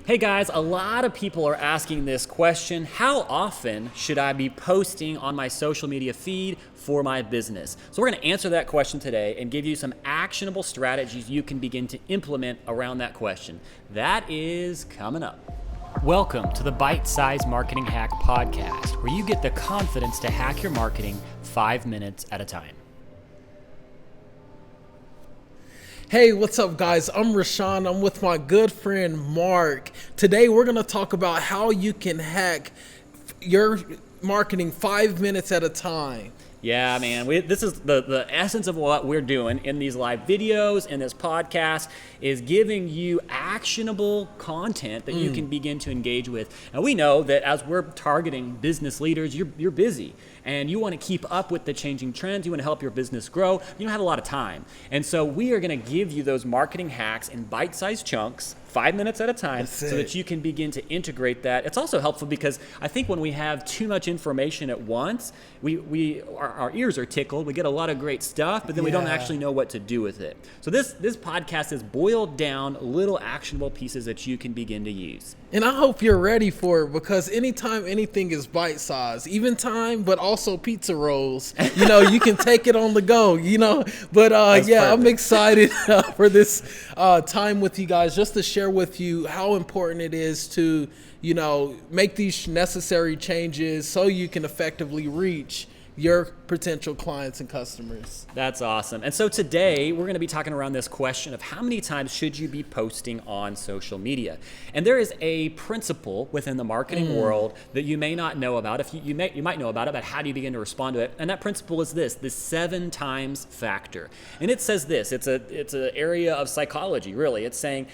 Hey guys, a lot of people are asking this question: how often should I be posting on my social media feed for my business? So we're going to answer that question today and give you some actionable strategies you can begin to implement around that question. That is coming up. Welcome to the Bite Size Marketing Hack Podcast, where you get the confidence to hack your marketing 5 minutes at a time. Hey, what's up, guys? I'm Rashawn. I'm with my good friend Mark. Today, we're going to talk about how you can hack your marketing 5 minutes at a time. Yeah, man. This is the essence of what we're doing in these live videos and this podcast is giving you actionable content that you can begin to engage with. And we know that as we're targeting business leaders, you're busy and you want to keep up with the changing trends. You want to help your business grow. You don't have a lot of time. And so we are going to give you those marketing hacks in bite-sized chunks, 5 minutes at a time, so that you can begin to integrate that. It's also helpful because I think when we have too much information at once, our ears are tickled. We get a lot of great stuff, but then we don't actually know what to do with it. So this podcast is boiled down little actionable pieces that you can begin to use. And I hope you're ready for it, because anytime anything is bite-sized, even time, but also pizza rolls, you can take it on the go, But I'm excited for this time with you guys, just to share with you how important it is to, make these necessary changes so you can effectively reach your potential clients and customers. That's awesome. And so today we're going to be talking around this question of how many times should you be posting on social media. And there is a principle within the marketing world that you may not know about. If you might know about it, but how do you begin to respond to it? And that principle is the 7 times factor. And it says this, it's an area of psychology, really. It's saying,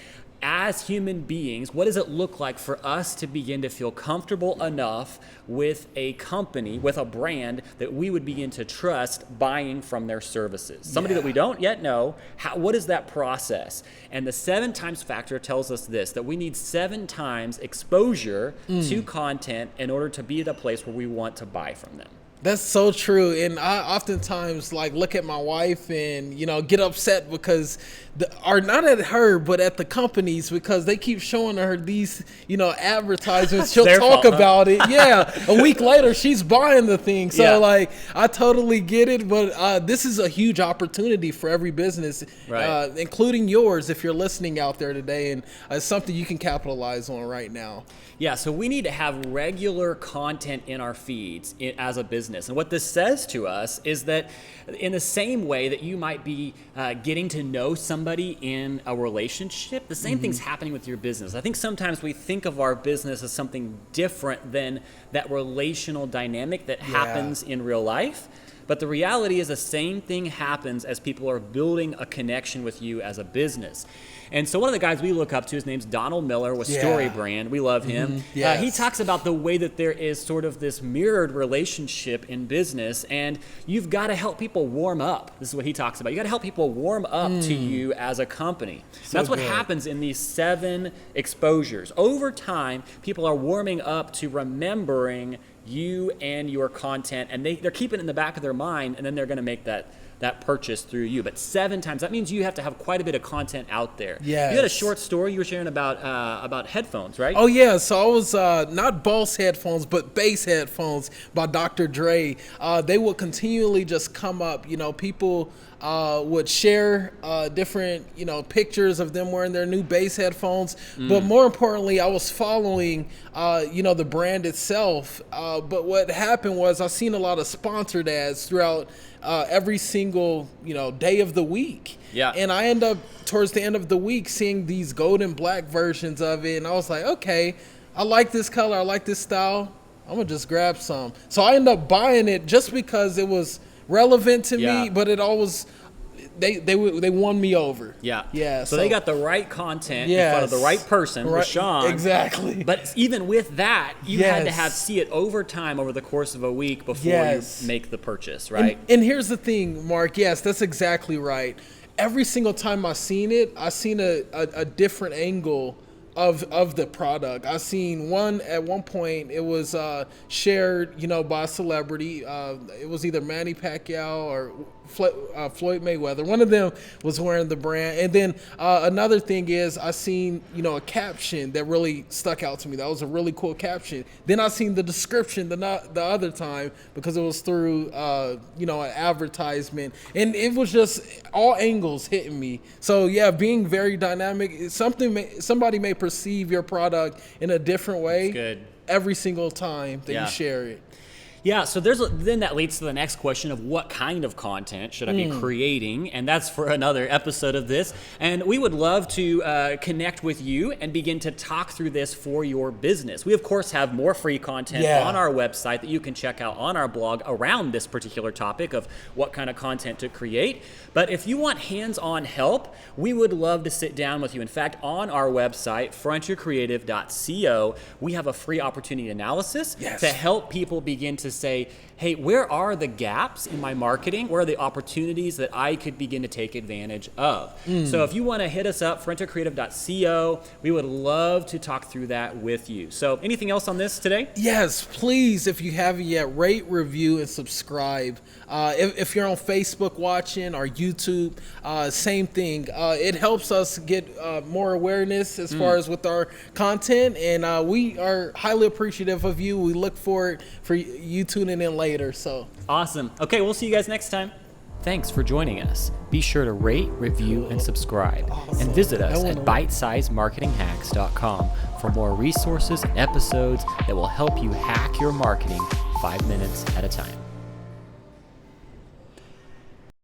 as human beings, what does it look like for us to begin to feel comfortable enough with a company, with a brand that we would begin to trust buying from their services? Somebody that we don't yet know, what is that process? And the 7 times factor tells us this, that we need 7 times exposure to content in order to be at a place where we want to buy from them. That's so true. And I oftentimes look at my wife and, get upset because not at her, but at the companies, because they keep showing her these, advertisements. She'll talk about it. Yeah. A week later, she's buying the thing. So I totally get it. But this is a huge opportunity for every business, including yours, if you're listening out there today. And it's something you can capitalize on right now. Yeah, so we need to have regular content in our feeds as a business. And what this says to us is that in the same way that you might be getting to know somebody in a relationship, the same thing's happening with your business. I think sometimes we think of our business as something different than that relational dynamic that happens in real life. But the reality is the same thing happens as people are building a connection with you as a business. And so one of the guys we look up to, his name's Donald Miller with StoryBrand. We love him. He talks about the way that there is sort of this mirrored relationship in business, and you've got to help people warm up. This is what he talks about. You got to help people warm up to you as a company. So that's what happens in these 7 exposures. Over time, people are warming up to remembering you and your content, and they're keeping it in the back of their mind, and then they're going to make that purchase through you. But 7 times, that means you have to have quite a bit of content out there. Yes. You had a short story you were sharing about headphones, right? Oh yeah, so I was not Boss headphones, but Bass headphones by Dr. Dre. They would continually just come up. People would share different pictures of them wearing their new Bass headphones. But more importantly, I was following the brand itself. But what happened was I seen a lot of sponsored ads throughout every single day of the week. Yeah. And I end up towards the end of the week seeing these gold and black versions of it, and I was like, okay, I like this color, I like this style, I'm gonna just grab some. So I ended up buying it just because it was relevant to me, but it always they won me over. Yeah. So they got the right content in front of the right person, Rashawn. Exactly. But even with that, you had to see it over time, over the course of a week before you make the purchase, right? And here's the thing, Mark. Yes, that's exactly right. Every single time I seen a different angle of the product. I seen one at one point. It was shared, by a celebrity. It was either Manny Pacquiao or Floyd Mayweather. One of them was wearing the brand. And then another thing is I seen a caption that really stuck out to me. That was a really cool caption. Then I seen the description the other time because it was through an advertisement, and it was just all angles hitting me. So yeah, being very dynamic. Somebody may perceive your product in a different way. That's good. Every single time that Yeah. you share it. Yeah, so then that leads to the next question of what kind of content should I be creating, and that's for another episode of this. And we would love to connect with you and begin to talk through this for your business. We of course have more free content Yeah. on our website that you can check out on our blog around this particular topic of what kind of content to create. But if you want hands-on help, we would love to sit down with you. In fact, on our website, frontiercreative.co, we have a free opportunity analysis Yes. to help people begin to say, hey, where are the gaps in my marketing? Where are the opportunities that I could begin to take advantage of? So if you want to hit us up, frontiercreative.co, we would love to talk through that with you. So anything else on this today? Yes, please, if you haven't yet, rate, review, and subscribe. If you're on Facebook watching or YouTube, same thing. It helps us get more awareness as far as with our content, and we are highly appreciative of you. We look forward for you tuning in later. So Awesome. Okay, we'll see you guys next time. Thanks for joining us. Be sure to rate, review, and subscribe. And visit us at bitesizemarketinghacks.com for more resources and episodes that will help you hack your marketing 5 minutes at a time.